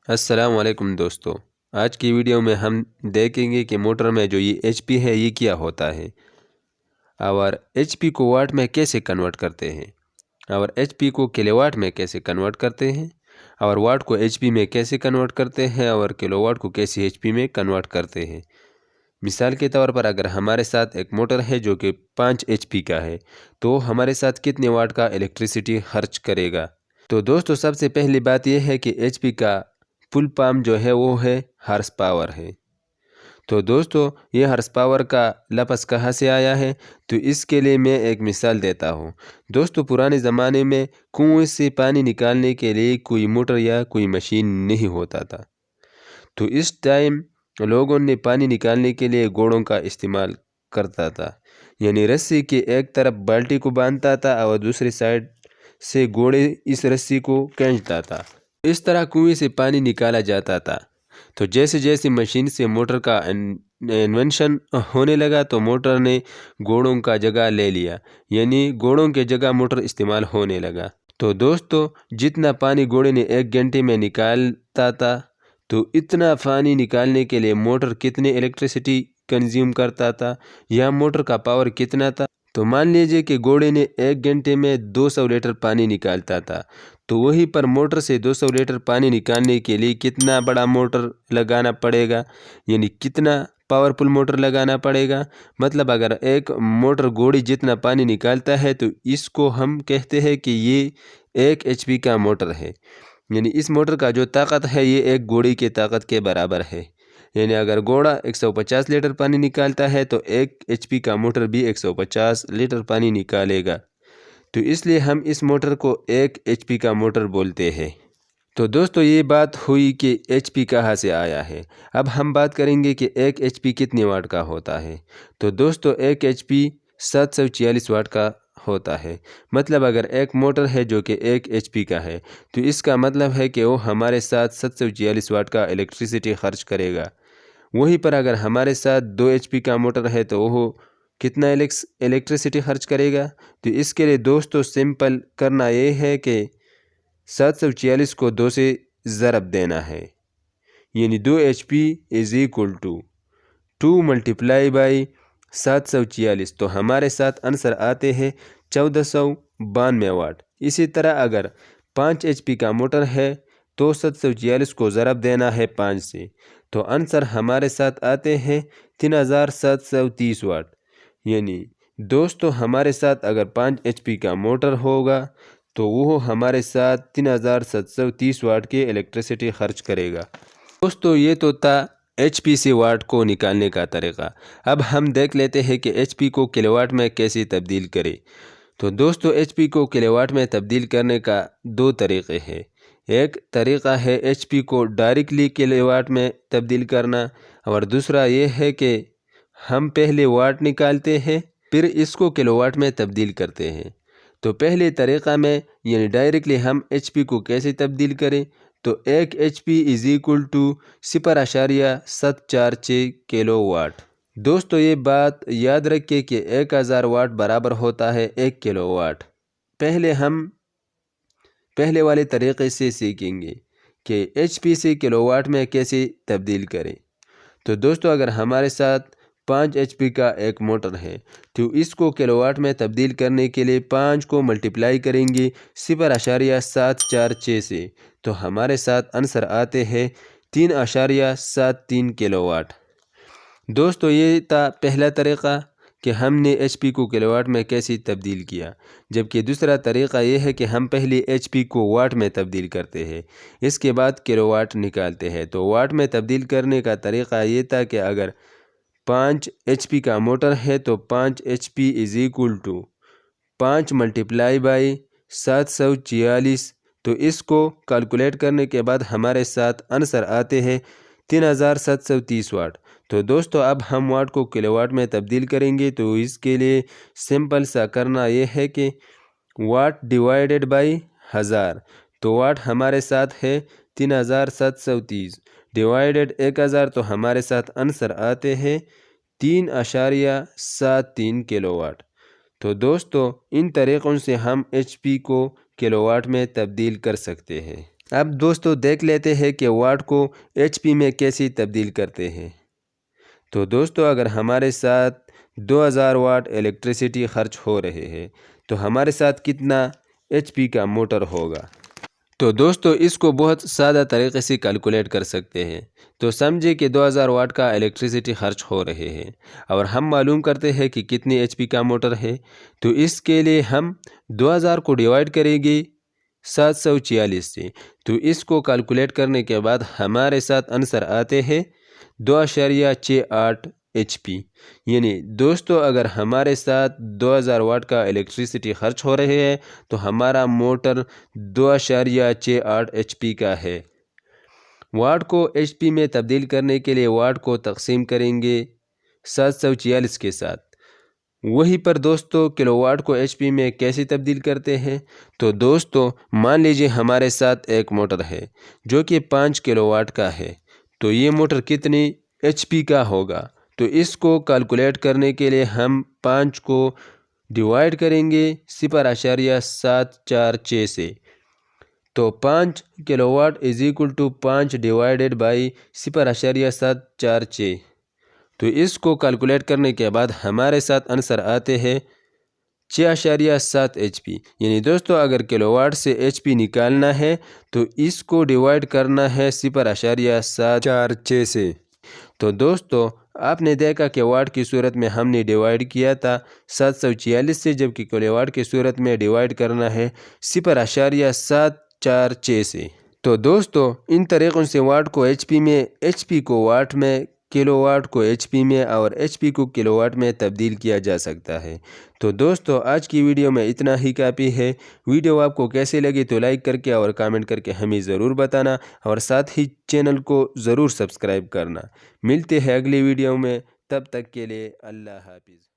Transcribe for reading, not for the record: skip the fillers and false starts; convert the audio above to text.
السلام علیکم دوستو، آج کی ویڈیو میں ہم دیکھیں گے کہ موٹر میں جو یہ ایچ پی ہے یہ کیا ہوتا ہے اور ایچ پی کو واٹ میں کیسے کنورٹ کرتے ہیں اور ایچ پی کو کلو واٹ میں کیسے کنورٹ کرتے ہیں اور واٹ کو ایچ پی میں کیسے کنورٹ کرتے ہیں اور کلو واٹ کو کیسے ایچ پی میں کنورٹ کرتے ہیں۔ مثال کے طور پر اگر ہمارے ساتھ ایک موٹر ہے جو کہ 5 ایچ پی کا ہے تو ہمارے ساتھ کتنے واٹ کا الیکٹریسٹی خرچ کرے گا؟ تو دوستو سب سے پہلی بات یہ ہے کہ ایچ پی کا فل فارم جو ہے وہ ہے ہارس پاور ہے۔ تو دوستو یہ ہارس پاور کا لفظ کہاں سے آیا ہے؟ تو اس کے لیے میں ایک مثال دیتا ہوں۔ دوستو پرانے زمانے میں کنویں سے پانی نکالنے کے لیے کوئی موٹر یا کوئی مشین نہیں ہوتا تھا، تو اس ٹائم لوگوں نے پانی نکالنے کے لیے گھوڑوں کا استعمال کرتا تھا، یعنی رسی کے ایک طرف بالٹی کو باندھتا تھا اور دوسری سائیڈ سے گھوڑے اس رسی کو کھینچتا تھا، اس طرح کنویں سے پانی نکالا جاتا تھا۔ تو جیسے جیسے مشین سے موٹر کا انوینشن ہونے لگا تو موٹر نے گھوڑوں کا جگہ لے لیا، یعنی گھوڑوں کے جگہ موٹر استعمال ہونے لگا۔ تو دوستو جتنا پانی گھوڑے نے 1 گھنٹے میں نکالتا تھا تو اتنا پانی نکالنے کے لیے موٹر کتنے الیکٹریسٹی کنزیوم کرتا تھا یا موٹر کا پاور کتنا تھا؟ تو مان لیجئے کہ گھوڑے نے 1 گھنٹے میں 200 لیٹر پانی نکالتا تھا، تو وہی پر موٹر سے 200 لیٹر پانی نکالنے کے لیے کتنا بڑا موٹر لگانا پڑے گا، یعنی کتنا پاورفل موٹر لگانا پڑے گا۔ مطلب اگر ایک موٹر گھوڑی جتنا پانی نکالتا ہے تو اس کو ہم کہتے ہیں کہ یہ 1 ایچ پی کا موٹر ہے، یعنی اس موٹر کا جو طاقت ہے یہ ایک گھوڑی کی طاقت کے برابر ہے۔ یعنی اگر گھوڑا 150 لیٹر پانی نکالتا ہے تو 1 ایچ پی کا موٹر بھی 150 لیٹر پانی نکالے گا، تو اس لیے ہم اس موٹر کو 1 ایچ پی کا موٹر بولتے ہیں۔ تو دوستو یہ بات ہوئی کہ ایچ پی کہاں سے آیا ہے۔ اب ہم بات کریں گے کہ 1 ایچ پی کتنے واٹ کا ہوتا ہے۔ تو دوستو 1 ایچ پی 746 واٹ کا ہوتا ہے۔ مطلب اگر ایک موٹر ہے جو کہ 1 ایچ پی کا ہے تو اس کا مطلب ہے کہ وہ ہمارے ساتھ 746 واٹ کا الیکٹریسٹی خرچ کرے گا۔ وہیں پر اگر ہمارے ساتھ 2 ایچ پی کا موٹر ہے تو وہ کتنا الیکٹریسٹی خرچ کرے گا؟ تو اس کے لیے دوستو سمپل کرنا یہ ہے کہ 746 کو 2 سے ضرب دینا ہے، یعنی 2 H P is equal to 2 multiply by 746، تو ہمارے ساتھ آنسر آتے ہیں 1492 واٹ۔ اسی طرح اگر 5 ایچ پی کا موٹر ہے تو 746 کو ضرب دینا ہے 5 سے، تو آنسر ہمارے ساتھ آتے ہیں 3730 واٹ۔ یعنی دوستو ہمارے ساتھ اگر 5 ایچ پی کا موٹر ہوگا تو وہ ہمارے ساتھ 3730 واٹ کی الیکٹریسٹی خرچ کرے گا۔ دوستو یہ تو تھا ایچ پی سے واٹ کو نکالنے کا طریقہ۔ اب ہم دیکھ لیتے ہیں کہ ایچ پی کو کلو واٹ میں کیسے تبدیل کرے۔ تو دوستو ایچ پی کو کلو واٹ میں تبدیل کرنے کا 2 طریقے ہیں۔ ایک طریقہ ہے ایچ پی کو ڈائریکٹلی کلو واٹ میں تبدیل کرنا، اور دوسرا یہ ہے کہ ہم پہلے واٹ نکالتے ہیں پھر اس کو کلو واٹ میں تبدیل کرتے ہیں۔ تو پہلے طریقہ میں یعنی ڈائریکٹلی ہم ایچ پی کو کیسے تبدیل کریں؟ تو 1 H P is equal to 0.746 kilowatt. دوستو یہ بات یاد رکھیں کہ 1000 واٹ برابر ہوتا ہے 1 کلو واٹ۔ ہم پہلے والے طریقے سے سیکھیں گے کہ ایچ پی سے کلو واٹ میں کیسے تبدیل کریں۔ تو دوستو اگر ہمارے ساتھ 5 ایچ پی کا ایک موٹر ہے تو اس کو کلو واٹ میں تبدیل کرنے کے لیے 5 کو ملٹیپلائی کریں گے 0.746 سے، تو ہمارے ساتھ آنسر آتے ہیں 3.73 کلو واٹ۔ دوستو یہ تھا پہلا طریقہ کہ ہم نے ایچ پی کو کلو واٹ میں کیسے تبدیل کیا، جبکہ دوسرا طریقہ یہ ہے کہ ہم پہلے ایچ پی کو واٹ میں تبدیل کرتے ہیں، اس کے بعد کلو واٹ نکالتے ہیں۔ تو واٹ میں تبدیل کرنے کا طریقہ یہ تھا کہ اگر 5 ایچ پی کا موٹر ہے تو 5 H P is equal to 5 multiply by 746، تو اس کو کیلکولیٹ کرنے کے بعد ہمارے ساتھ آنسر آتے ہیں 3730 واٹ۔ تو دوستو اب ہم واٹ کو کلو واٹ میں تبدیل کریں گے، تو اس کے لیے سمپل سا کرنا یہ ہے کہ واٹ ڈیوائیڈڈ بائی 1000، تو واٹ ہمارے ساتھ ہے 3730 ڈیوائیڈڈ 1000، تو ہمارے ساتھ آنسر آتے ہیں 3.73 کلو واٹ۔ تو دوستو ان طریقوں سے ہم ایچ پی کو کلو واٹ میں تبدیل کر سکتے ہیں۔ اب دوستو دیکھ لیتے ہیں کہ واٹ کو ایچ پی میں کیسے تبدیل کرتے ہیں۔ تو دوستو اگر ہمارے ساتھ 2000 واٹ الیکٹریسٹی خرچ ہو رہے ہیں تو ہمارے ساتھ کتنا ایچ پی کا موٹر ہوگا؟ تو دوستو اس کو بہت سادہ طریقے سے کیلکولیٹ کر سکتے ہیں۔ تو سمجھے کہ 2000 واٹ کا الیکٹریسٹی خرچ ہو رہے ہیں اور ہم معلوم کرتے ہیں کہ کتنی ایچ پی کا موٹر ہے۔ تو اس کے لیے ہم 2000 کو ڈیوائڈ کریں گے 746 سے۔ تو اس کو کیلکولیٹ کرنے کے بعد ہمارے ساتھ آنسر آتے ہیں 2.68 ایچ پی۔ یعنی دوستو اگر ہمارے ساتھ 2000 واٹ کا الیکٹریسٹی خرچ ہو رہے ہیں تو ہمارا موٹر 2.68 ایچ پی کا ہے۔ واٹ کو ایچ پی میں تبدیل کرنے کے لیے واٹ کو تقسیم کریں گے 746 کے ساتھ۔ وہیں پر دوستو کلو واٹ کو ایچ پی میں کیسے تبدیل کرتے ہیں؟ تو دوستو مان لیجئے ہمارے ساتھ ایک موٹر ہے جو کہ 5 کلو واٹ کا ہے، تو یہ موٹر کتنی ایچ پی کا ہوگا؟ تو اس کو کیلکولیٹ کرنے کے لیے ہم 5 کو ڈیوائڈ کریں گے 0.746 سے۔ تو 5 kilowatt is equal to 5 divided by 0.746۔ تو اس کو کیلکولیٹ کرنے کے بعد ہمارے ساتھ آنسر آتے ہیں 6.7 ایچ پی۔ یعنی دوستو اگر کلو واٹ سے ایچ پی نکالنا ہے تو اس کو ڈیوائڈ کرنا ہے 0.746 سے۔ تو دوستو آپ نے دیکھا کہ واٹ کی صورت میں ہم نے ڈیوائڈ کیا تھا 746 سے، جبکہ کلو واٹ کی صورت میں ڈیوائڈ کرنا ہے 0.746 سے۔ تو دوستو ان طریقوں سے واٹ کو ایچ پی میں، ایچ پی کو واٹ میں، کلو واٹ کو ایچ پی میں اور ایچ پی کو کلو واٹ میں تبدیل کیا جا سکتا ہے۔ تو دوستو آج کی ویڈیو میں اتنا ہی کافی ہے۔ ویڈیو آپ کو کیسے لگی تو لائک کر کے اور کامنٹ کر کے ہمیں ضرور بتانا، اور ساتھ ہی چینل کو ضرور سبسکرائب کرنا۔ ملتے ہیں اگلی ویڈیو میں، تب تک کے لیے اللہ حافظ۔